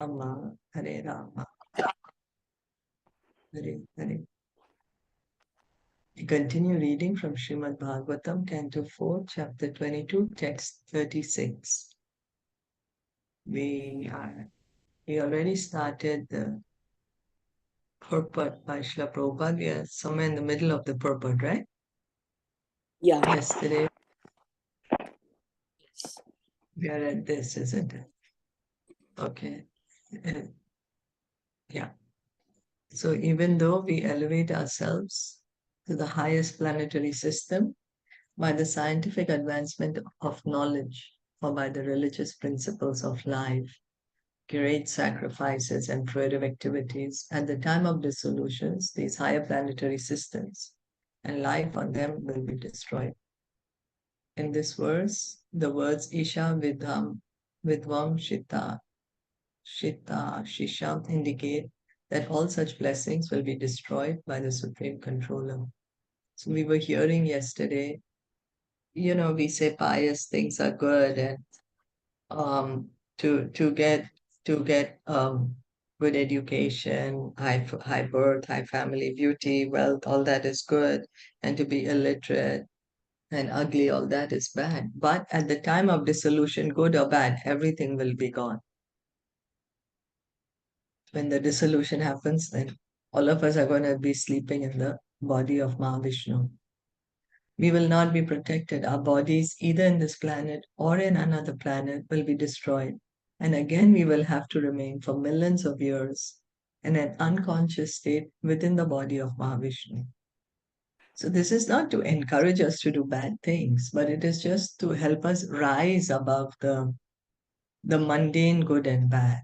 Rama, Hare Rama, Hare Hare. We continue reading from Srimad Bhagavatam, Canto 4, Chapter 22, Text 36. We already started the purport by Srila Prabhupada. We are somewhere in the middle of the purport, right? Yeah. Yesterday, we are at this, isn't it? Okay. Yeah. So even though we elevate ourselves to the highest planetary system by the scientific advancement of knowledge or by the religious principles of life, great sacrifices and creative activities, at the time of dissolutions, these higher planetary systems and life on them will be destroyed. In this verse, the words Isha Vidham, Vidvam Shita, Shisham indicate that all such blessings will be destroyed by the Supreme Controller. So we were hearing yesterday, we say pious things are good and to get good education, high birth, high family, beauty, wealth, all that is good, and to be illiterate and ugly, all that is bad. But at the time of dissolution, good or bad, everything will be gone. When the dissolution happens, then all of us are going to be sleeping in the body of Mahavishnu. We will not be protected. Our bodies, either in this planet or in another planet, will be destroyed. And again, we will have to remain for millions of years in an unconscious state within the body of Mahavishnu. So this is not to encourage us to do bad things, but it is just to help us rise above the mundane good and bad,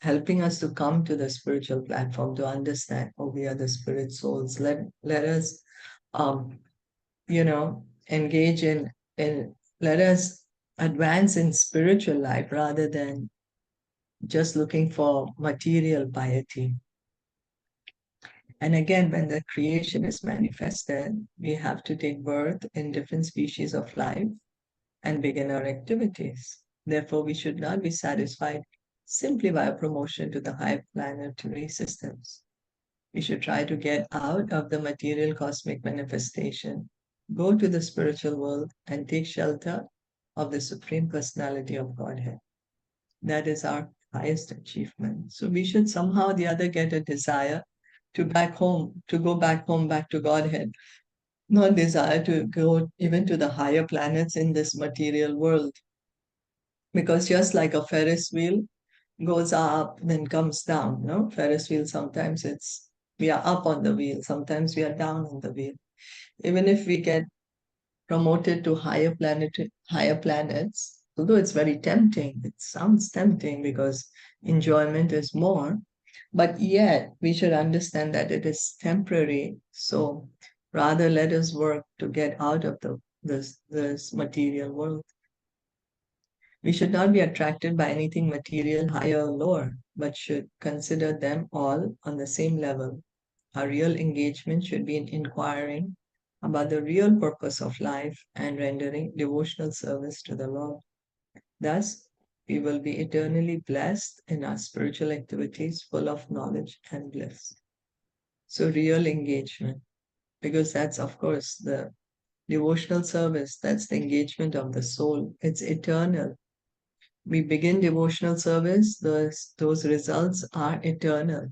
helping us to come to the spiritual platform to understand, oh, we are the spirit souls. Let us engage in let us advance in spiritual life rather than just looking for material piety. And again, when the creation is manifested, we have to take birth in different species of life and begin our activities. Therefore, we should not be satisfied simply by a promotion to the high planetary systems. We should try to get out of the material cosmic manifestation, go to the spiritual world, and take shelter of the Supreme Personality of Godhead. That is our highest achievement. So we should somehow or the other get a desire to go back home, back to Godhead, not desire to go even to the higher planets in this material world. Because just like a Ferris wheel goes up, then comes down, no? Ferris wheel, sometimes we are up on the wheel, sometimes we are down on the wheel. Even if we get promoted to higher planets, although it's very tempting, it sounds tempting because enjoyment is more, but yet we should understand that it is temporary. So rather let us work to get out of this material world. We should not be attracted by anything material, higher or lower, but should consider them all on the same level. Our real engagement should be in inquiring about the real purpose of life and rendering devotional service to the Lord. Thus, we will be eternally blessed in our spiritual activities full of knowledge and bliss. So, real engagement, because that's, of course, the devotional service, that's the engagement of the soul. It's eternal. We begin devotional service, those results are eternal.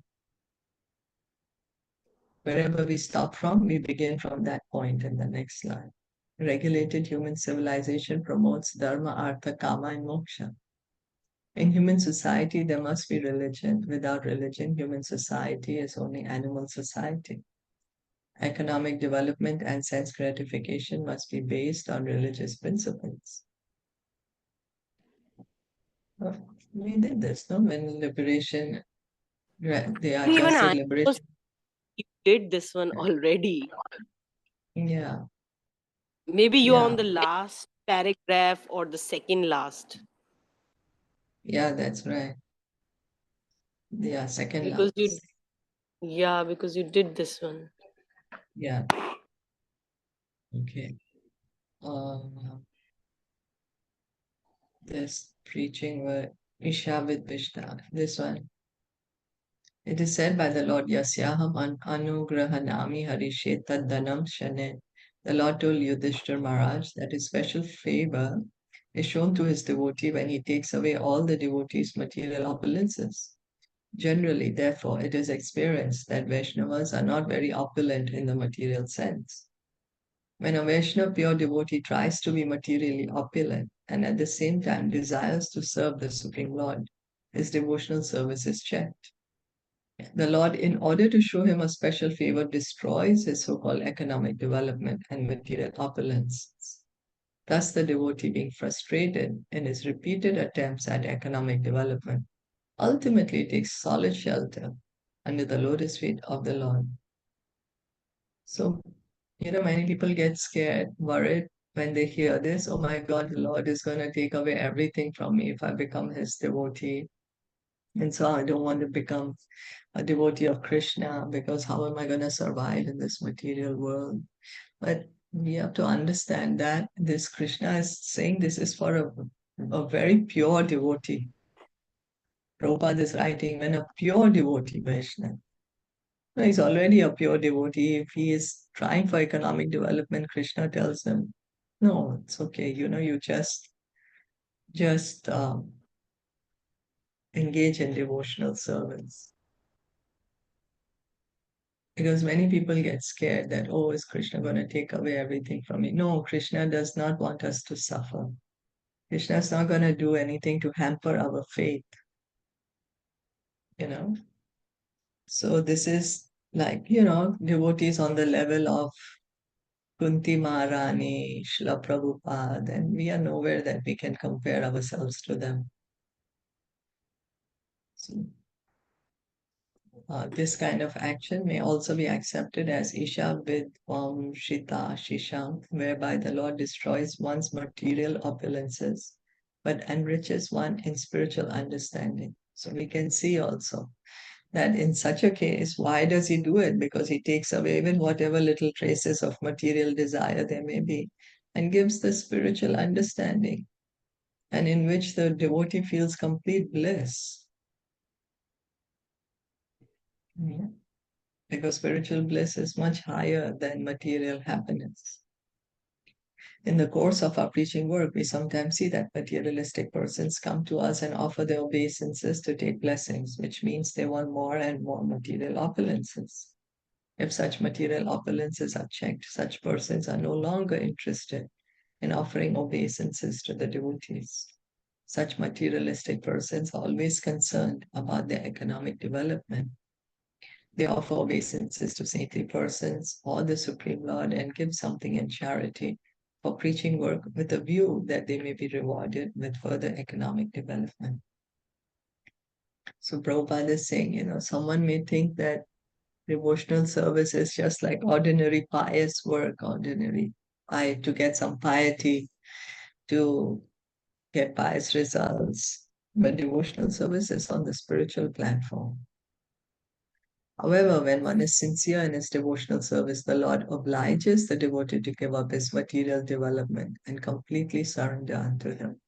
Wherever we stop from, we begin from that point in the next line. Regulated human civilization promotes dharma, artha, kama, and moksha. In human society, there must be religion. Without religion, human society is only animal society. Economic development and sense gratification must be based on religious principles. We did this, no? When liberation, they are Even just I liberation. you did this one already. Yeah, Maybe you're on yeah, the last paragraph or the second last. yeah, that's right. Yeah, second Because last. because you did this one. Yeah, okay. Uh, this preaching were Isha with Vishna. This one. It is said by the Lord Yasyaham anugrahanami harishe taddanam shane. The Lord told Yudhishthira Maharaj that his special favor is shown to his devotee when he takes away all the devotee's material opulences. Generally, therefore, it is experienced that Vaishnavas are not very opulent in the material sense. When a Vaishnava pure devotee tries to be materially opulent and at the same time desires to serve the Supreme Lord, his devotional service is checked. The Lord, in order to show him a special favor, destroys his so-called economic development and material opulence. Thus, the devotee, being frustrated in his repeated attempts at economic development, ultimately takes solid shelter under the lotus feet of the Lord. So, many people get scared, worried when they hear this. Oh my God, the Lord is going to take away everything from me if I become his devotee. And so I don't want to become a devotee of Krishna because how am I going to survive in this material world? But we have to understand that this Krishna is saying this is for a very pure devotee. Prabhupada is writing when a pure devotee, Vaishnava. No, he's already a pure devotee. If he is trying for economic development, Krishna tells him, no, it's okay. You just engage in devotional service. Because many people get scared that, oh, is Krishna going to take away everything from me? No, Krishna does not want us to suffer. Krishna is not going to do anything to hamper our faith, you know. So this is like, devotees on the level of Kunti Maharani, Srila Prabhupada, and we are nowhere that we can compare ourselves to them. So, this kind of action may also be accepted as Isha Vidvam Shita Shisham, whereby the Lord destroys one's material opulences, but enriches one in spiritual understanding. So we can see also that in such a case, why does he do it? Because he takes away even whatever little traces of material desire there may be and gives the spiritual understanding, and in which the devotee feels complete bliss. Yeah. Because spiritual bliss is much higher than material happiness. In the course of our preaching work, we sometimes see that materialistic persons come to us and offer their obeisances to take blessings, which means they want more and more material opulences. If such material opulences are checked, such persons are no longer interested in offering obeisances to the devotees. Such materialistic persons are always concerned about their economic development. They offer obeisances to saintly persons or the Supreme Lord and give something in charity for preaching work with a view that they may be rewarded with further economic development. So Prabhupada is saying, someone may think that devotional service is just like ordinary pious work, to get some piety, to get pious results. But devotional service is on the spiritual platform. However, when one is sincere in his devotional service, the Lord obliges the devotee to give up his material development and completely surrender unto him.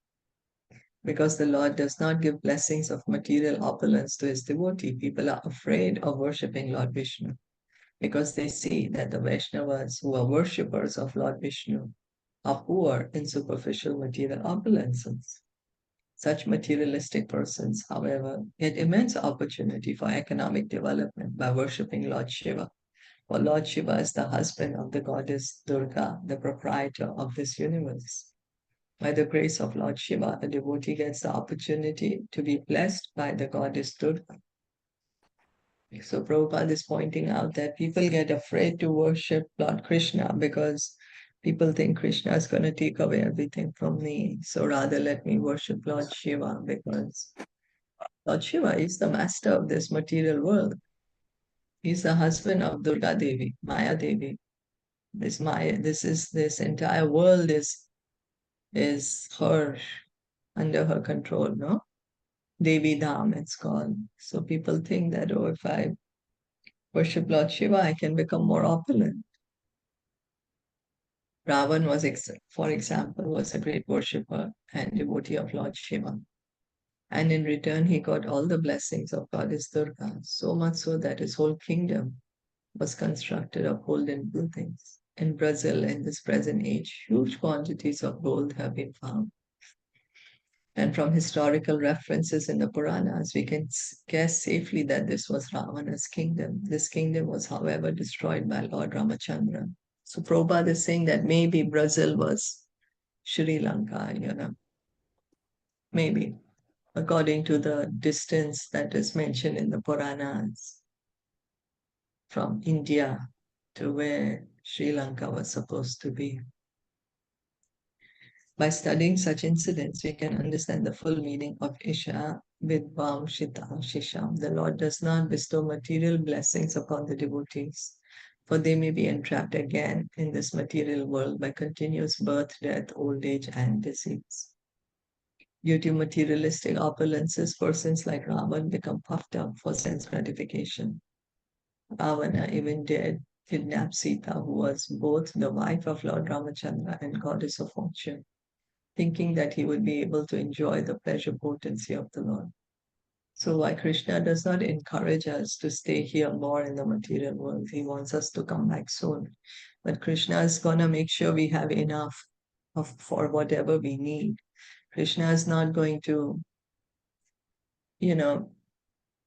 Because the Lord does not give blessings of material opulence to his devotee, people are afraid of worshipping Lord Vishnu, because they see that the Vaishnavas who are worshippers of Lord Vishnu are poor in superficial material opulences. Such materialistic persons, however, get immense opportunity for economic development by worshipping Lord Shiva. For Lord Shiva is the husband of the goddess Durga, the proprietor of this universe. By the grace of Lord Shiva, a devotee gets the opportunity to be blessed by the goddess Durga. So Prabhupada is pointing out that people get afraid to worship Lord Krishna because people think Krishna is going to take away everything from me. So rather let me worship Lord Shiva, because Lord Shiva is the master of this material world. He's the husband of Durga Devi, Maya Devi. This entire world is her, under her control, no? Devi Dham, it's called. So people think that, oh, if I worship Lord Shiva, I can become more opulent. Ravan for example, was a great worshipper and devotee of Lord Shiva. And in return, he got all the blessings of Goddess Durga, so much so that his whole kingdom was constructed of golden buildings. In Brazil, in this present age, huge quantities of gold have been found. And from historical references in the Puranas, we can guess safely that this was Ravana's kingdom. This kingdom was, however, destroyed by Lord Ramachandra. So Prabhupada is saying that maybe Brazil was Sri Lanka, maybe, according to the distance that is mentioned in the Puranas from India to where Sri Lanka was supposed to be. By studying such incidents, we can understand the full meaning of Isha Vidvam Shita Shisham. The Lord does not bestow material blessings upon the devotees, for they may be entrapped again in this material world by continuous birth, death, old age, and disease. Due to materialistic opulences, persons like Ravan become puffed up for sense gratification. Ravana even dared kidnap Sita, who was both the wife of Lord Ramachandra and goddess of fortune, thinking that he would be able to enjoy the pleasure potency of the Lord. So why Krishna does not encourage us to stay here more in the material world. He wants us to come back soon. But Krishna is going to make sure we have enough for whatever we need. Krishna is not going to,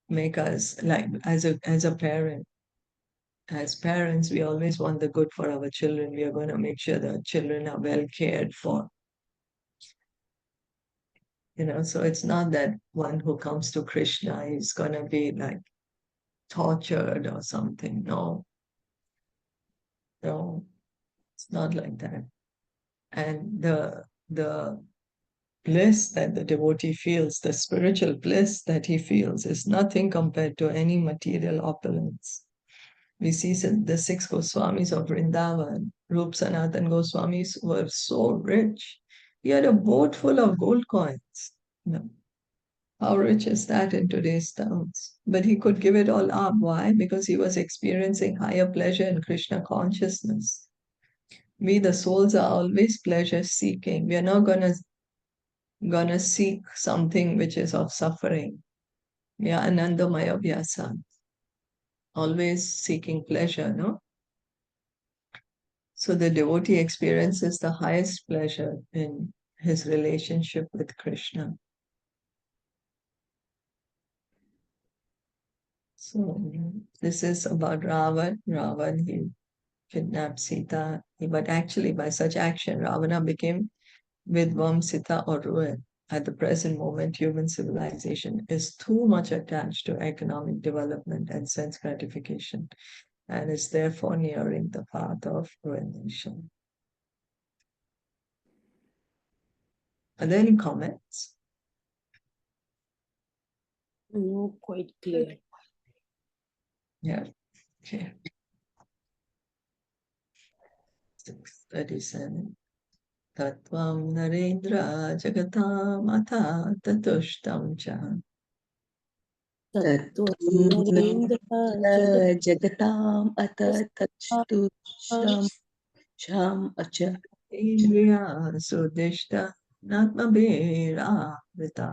make us like as a parent. As parents, we always want the good for our children. We are going to make sure the children are well cared for. So it's not that one who comes to Krishna is going to be like tortured or something. No, it's not like that. And the bliss that the devotee feels, the spiritual bliss that he feels, is nothing compared to any material opulence. We see the six Goswamis of Vrindavan, Rup Sanatan Goswamis, were so rich. He had a boat full of gold coins. How rich is that in today's terms? But he could give it all up. Why? Because he was experiencing higher pleasure in Krishna consciousness. We, the souls, are always pleasure seeking. We are not gonna seek something which is of suffering. We are Anandamaya Vyasa, always seeking pleasure, no? So the devotee experiences the highest pleasure in his relationship with Krishna. So this is about Ravan. Ravan, he kidnapped Sita, but actually by such action, Ravana became Vidvam, Sita, or ruin. At the present moment, human civilization is too much attached to economic development and sense gratification, and is therefore nearing the path of ruination. Are there any comments? No, quite clear. Yeah. Okay. 637. Tatvam Narendra Jagatam Atha Tatushtam Cha. जगताम् अत तच्छम अच Indriya Sudishta Natmabhira Vita.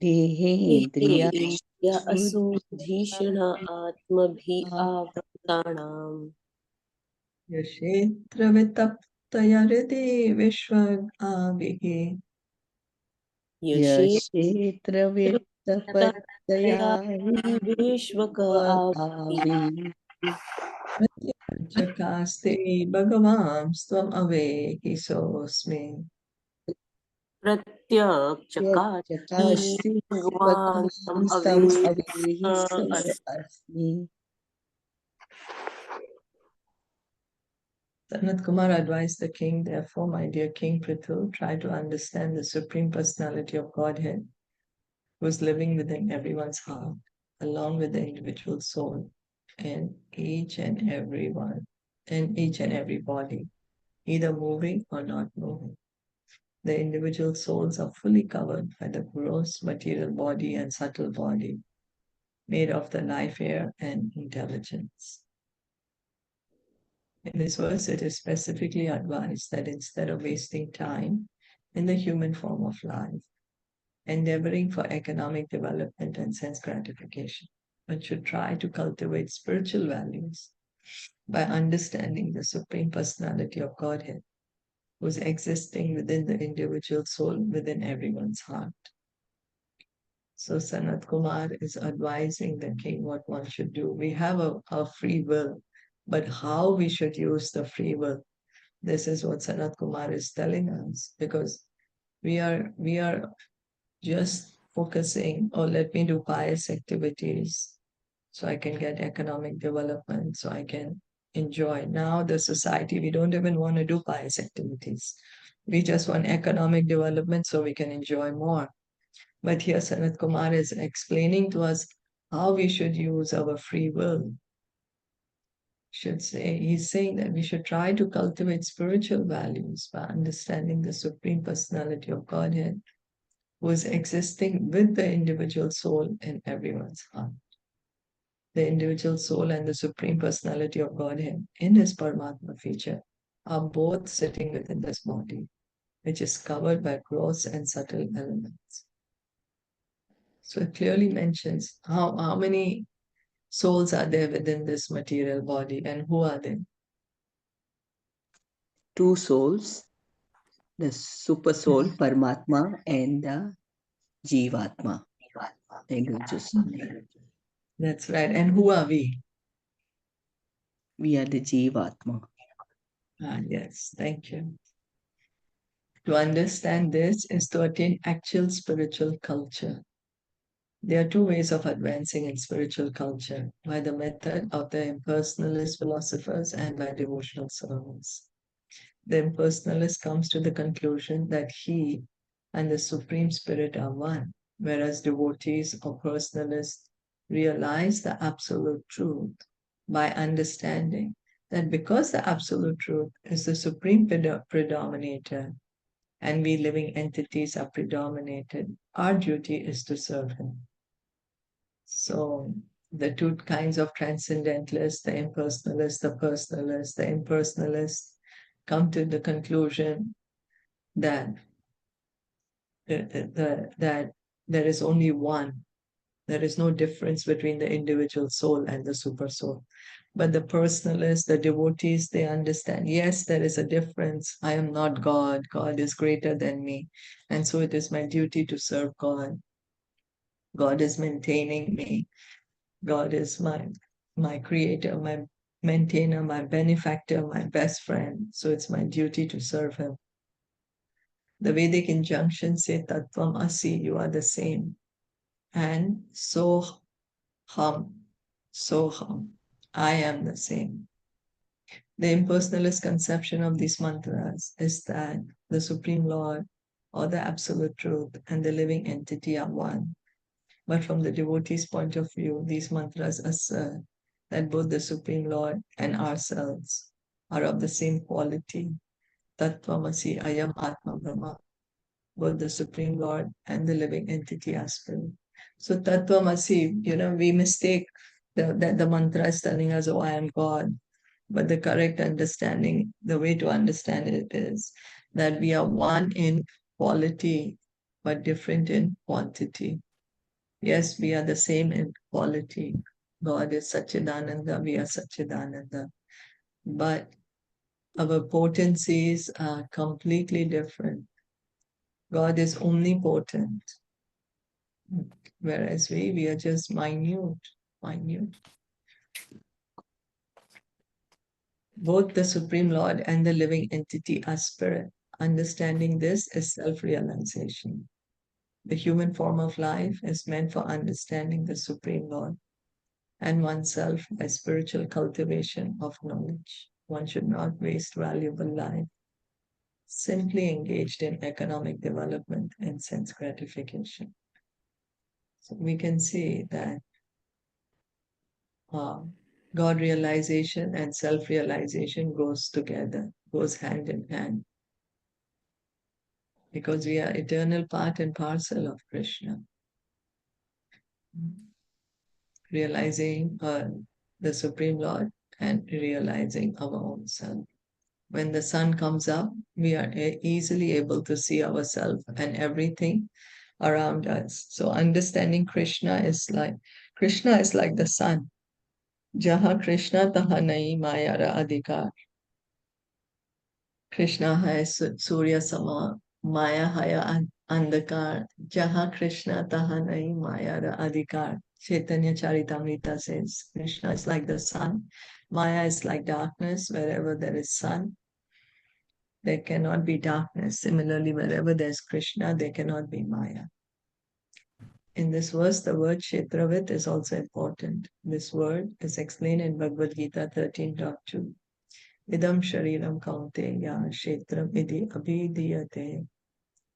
देहेन्द्रिया असुधीषण आत्मभि आवृताणाम् Yashetra Vitaptayariti Vishwagavihi. यक्षेत्रवित्तपत्तया विश्वक विश्वगावि Chakaste Bhagavam Svam Avehi Sosmi. प्रत्यक्षकास्ति चकास्ति भगवान् भगवान् तम् तं अवेहि अवेहि स अस्ति। अस्मि. Sanat Kumar advised the king, therefore, my dear King Pṛthu, try to understand the Supreme Personality of Godhead, who is living within everyone's heart, along with the individual soul, and each and every one, in each and every body, either moving or not moving. The individual souls are fully covered by the gross material body and subtle body, made of the life air and intelligence. In this verse, it is specifically advised that instead of wasting time in the human form of life, endeavoring for economic development and sense gratification, but should try to cultivate spiritual values by understanding the Supreme Personality of Godhead, who is existing within the individual soul within everyone's heart. So Sanat Kumar is advising the king what one should do. We have a free will, but how we should use the free will, this is what Sanat Kumar is telling us, because we are just focusing, oh, let me do pious activities so I can get economic development, so I can enjoy. Now the society, we don't even want to do pious activities. We just want economic development so we can enjoy more. But here Sanat Kumar is explaining to us how we should use our free will. He's saying that we should try to cultivate spiritual values by understanding the Supreme Personality of Godhead, who is existing with the individual soul in everyone's heart. The individual soul and the Supreme Personality of Godhead in his Paramatma feature are both sitting within this body, which is covered by gross and subtle elements. So it clearly mentions how many souls are there within this material body and who are they? Two souls, the super soul, Paramatma, and the Jivatma, the individual soul. That's right. And who are we? We are the Jivatma. Yes, thank you. To understand this is to attain actual spiritual culture. There are two ways of advancing in spiritual culture, by the method of the impersonalist philosophers and by devotional servants. The impersonalist comes to the conclusion that he and the Supreme Spirit are one, whereas devotees or personalists realize the absolute truth by understanding that because the absolute truth is the supreme predominator and we living entities are predominated, our duty is to serve him. So the two kinds of transcendentalists, the impersonalists, the personalists, the impersonalists come to the conclusion that that there is only one. There is no difference between the individual soul and the super soul. But the personalists, the devotees, they understand, yes, there is a difference. I am not God. God is greater than me. And so it is my duty to serve God. God is maintaining me. God is my creator, my maintainer, my benefactor, my best friend. So it's my duty to serve him. The Vedic injunctions say Tattvam Asi, you are the same. And so hum, I am the same. The impersonalist conception of these mantras is that the Supreme Lord or the Absolute Truth and the living entity are one. But from the devotee's point of view, these mantras assert that both the Supreme Lord and ourselves are of the same quality. Tattvamasi ayam atma brahma. Both the Supreme Lord and the living entity are spirit. So Tattvamasi, we mistake that the mantra is telling us, oh, I am God. But the correct understanding, the way to understand it is that we are one in quality, but different in quantity. Yes, we are the same in quality. God is Satchidananda, we are Satchidananda. But our potencies are completely different. God is omnipotent, whereas we are just minute. Both the Supreme Lord and the living entity are spirit. Understanding this is self-realization. The human form of life is meant for understanding the Supreme Lord and oneself by spiritual cultivation of knowledge. One should not waste valuable life simply engaged in economic development and sense gratification. So we can see that God realization and self-realization goes together, goes hand in hand. Because we are eternal part and parcel of Krishna. Realizing the Supreme Lord and realizing our own self. When the sun comes up, we are easily able to see ourselves and everything around us. So understanding Krishna is like the sun. Jaha Krishna taha nahi mayara adhikar. Krishna hai Surya sama, Maya haya andhakar. Jaha Krishna taha nahi mayara adhikar. Caitaniya Caritamita says Krishna is like the sun. Maya is like darkness. Wherever there is sun, there cannot be darkness. Similarly, wherever there's Krishna, there cannot be Maya. In this verse, the word Kshetravit is also important. This word is explained in Bhagavad Gita 13.2. Idam shariram kaunteya kshetram idi abhidiyate.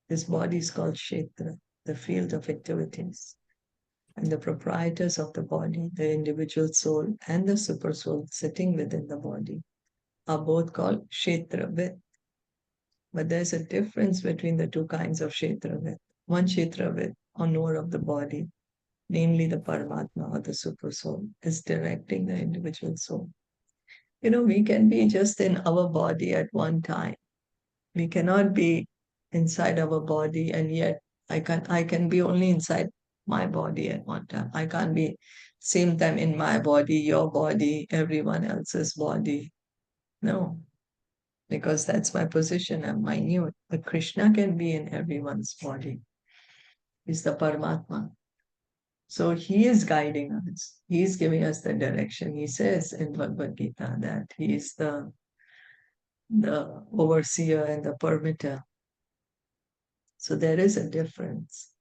This body is called Kshetra, the field of activities. And the proprietors of the body, the individual soul and the super soul sitting within the body, are both called Kshetravit. But there's a difference between the two kinds of Kshetravit. One Kshetravit, or knower of the body, namely the Paramatma or the super soul, is directing the individual soul. We can be just in our body at one time. We cannot be inside our body, and yet I can be only inside my body at one time. I can't be same time in my body, your body, everyone else's body. No, because that's my position. I'm minute. But Krishna can be in everyone's body. He's the Paramatma. So he is guiding us. He is giving us the direction. He says in Bhagavad Gita that he is the overseer and the permitter. So there is a difference.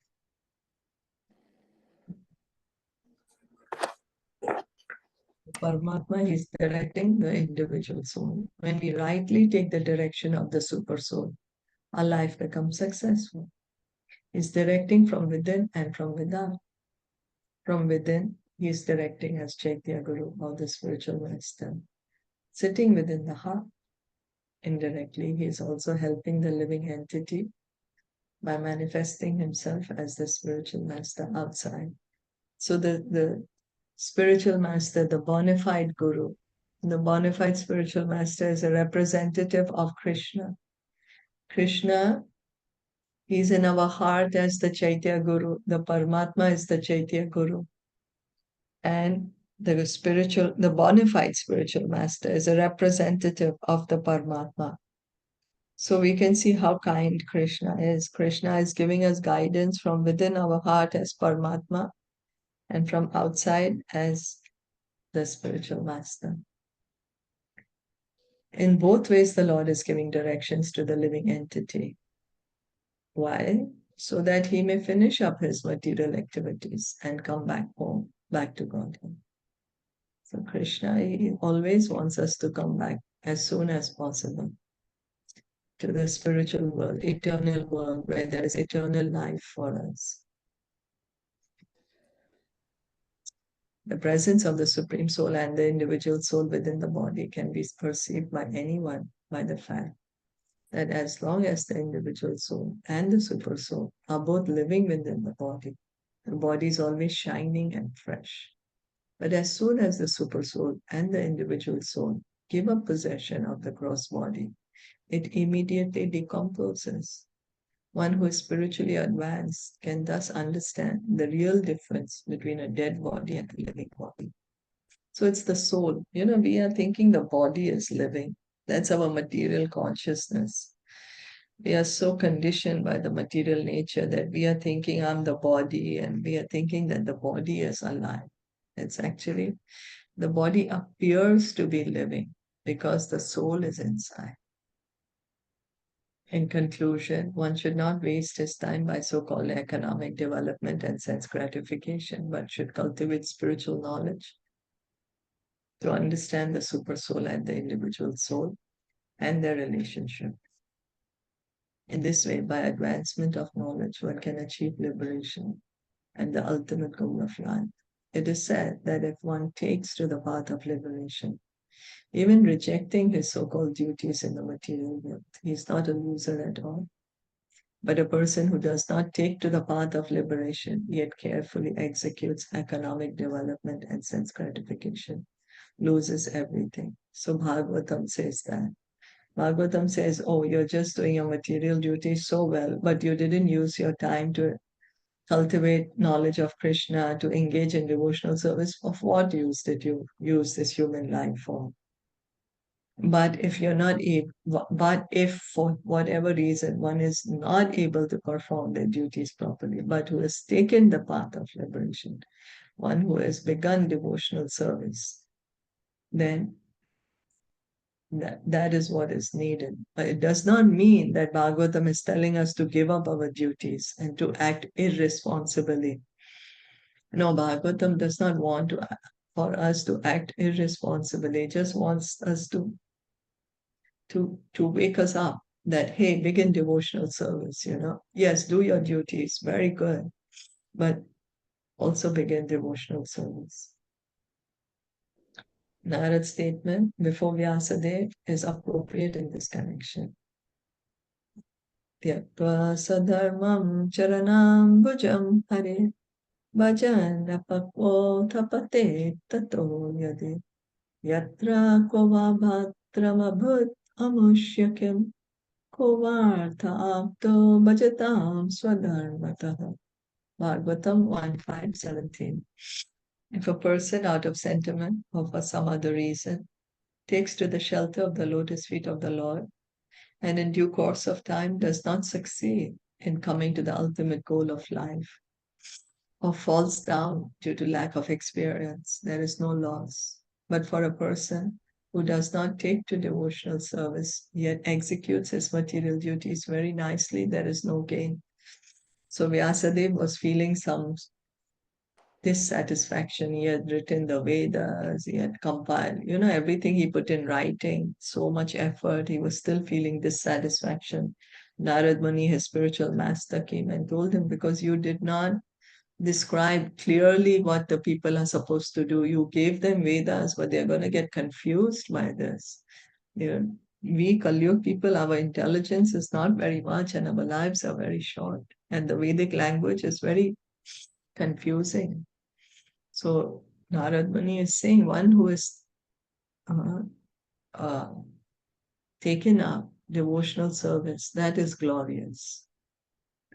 Paramatma is directing the individual soul. When we rightly take the direction of the super soul, our life becomes successful. He's directing from within and from without. From within, he is directing as Chaitya Guru or the spiritual master. Sitting within the heart, indirectly, he is also helping the living entity by manifesting himself as the spiritual master outside. So the spiritual master, the bona fide guru, the bona fide spiritual master is a representative of Krishna. Krishna, he's in our heart as the Chaitya Guru. The Paramatma is the Chaitya Guru. And the bona fide spiritual master is a representative of the Paramatma. So we can see how kind Krishna is. Krishna is giving us guidance from within our heart as Paramatma and from outside as the spiritual master. In both ways, the Lord is giving directions to the living entity. Why? So that he may finish up his material activities and come back home, back to Godhead. So Krishna, he always wants us to come back as soon as possible to the spiritual world, eternal world, where there is eternal life for us. The presence of the Supreme Soul and the individual soul within the body can be perceived by anyone by the fact that as long as the individual soul and the super soul are both living within the body is always shining and fresh. But as soon as the super soul and the individual soul give up possession of the gross body, it immediately decomposes. One who is spiritually advanced can thus understand the real difference between a dead body and a living body. So it's the soul. We are thinking the body is living. That's our material consciousness. We are so conditioned by the material nature that we are thinking I'm the body, and we are thinking that the body is alive. It's actually, the body appears to be living because the soul is inside. In conclusion, one should not waste his time by so-called economic development and sense gratification, but should cultivate spiritual knowledge to understand the super soul and the individual soul and their relationship. In this way, by advancement of knowledge, one can achieve liberation and the ultimate goal of life. It is said that if one takes to the path of liberation, even rejecting his so-called duties in the material world, he is not a loser at all. But a person who does not take to the path of liberation, yet carefully executes economic development and sense gratification, loses everything. So Bhagavatam says that. Bhagavatam says, oh, you're just doing your material duties so well, but you didn't use your time to cultivate knowledge of Krishna, to engage in devotional service, of what use did you use this human life for? But if you're not able, but if for whatever reason one is not able to perform their duties properly, but who has taken the path of liberation, one who has begun devotional service, then that is what is needed. But it does not mean that Bhagavatam is telling us to give up our duties and to act irresponsibly. No, Bhagavatam does not want for us to act irresponsibly. It just wants us to wake us up that, hey, begin devotional service, Yes, do your duties, very good, but also begin devotional service. Narad's statement before Vyasadeva is appropriate in this connection. Tyaktva sadharmam charanam bhujam hare bhajan apakvo tapate tato yade yatra kova bhatram abhut amushyakim kovartha apto bhajatam swadharmataha. Bhagavatam 1.5.17. If a person out of sentiment or for some other reason takes to the shelter of the lotus feet of the Lord, and in due course of time does not succeed in coming to the ultimate goal of life, or falls down due to lack of experience, there is no loss. But for a person who does not take to devotional service, yet executes his material duties very nicely, there is no gain. So Vyasadeva was feeling some dissatisfaction. He had written the Vedas, he had compiled, everything he put in writing, so much effort, he was still feeling dissatisfaction. Narad Muni, his spiritual master, came and told him, because you did not describe clearly what the people are supposed to do. You gave them Vedas, but they're going to get confused by this. We Kalyug people, our intelligence is not very much and our lives are very short. And the Vedic language is very confusing. So Narad Muni is saying one who is taken up devotional service, that is glorious.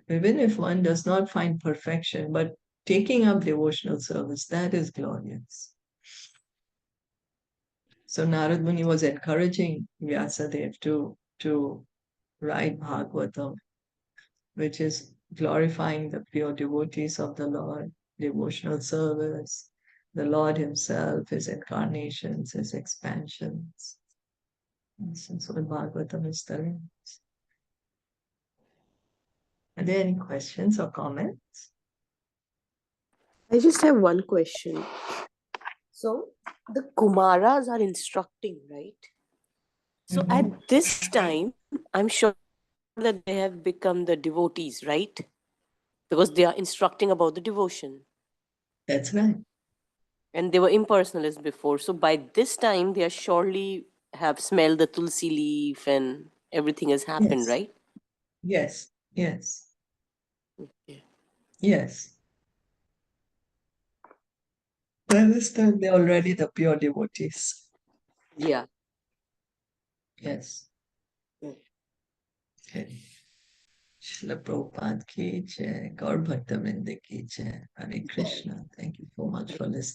Even if one does not find perfection, but taking up devotional service, that is glorious. So Narad Muni was encouraging Vyasadeva to write Bhagavatam, which is glorifying the pure devotees of the Lord, devotional service, the Lord himself, his incarnations, his expansions. This is what Bhagavatam is telling us. Are there any questions or comments? I just have one question. So the Kumāras are instructing, right? So at this time, I'm sure that they have become the devotees, right? Because they are instructing about the devotion. That's right. And they were impersonalists before. So by this time, they are surely have smelled the tulsi leaf and everything has happened, Yes. right? Yes, yes, Yeah. yes. By this time, they're already the pure devotees. Yeah. Yes. Mm. Okay. Srila Prabhupada ki jai, Gaur Bhakta Vrinda ki jai. Hare Krishna. Thank you so much for listening.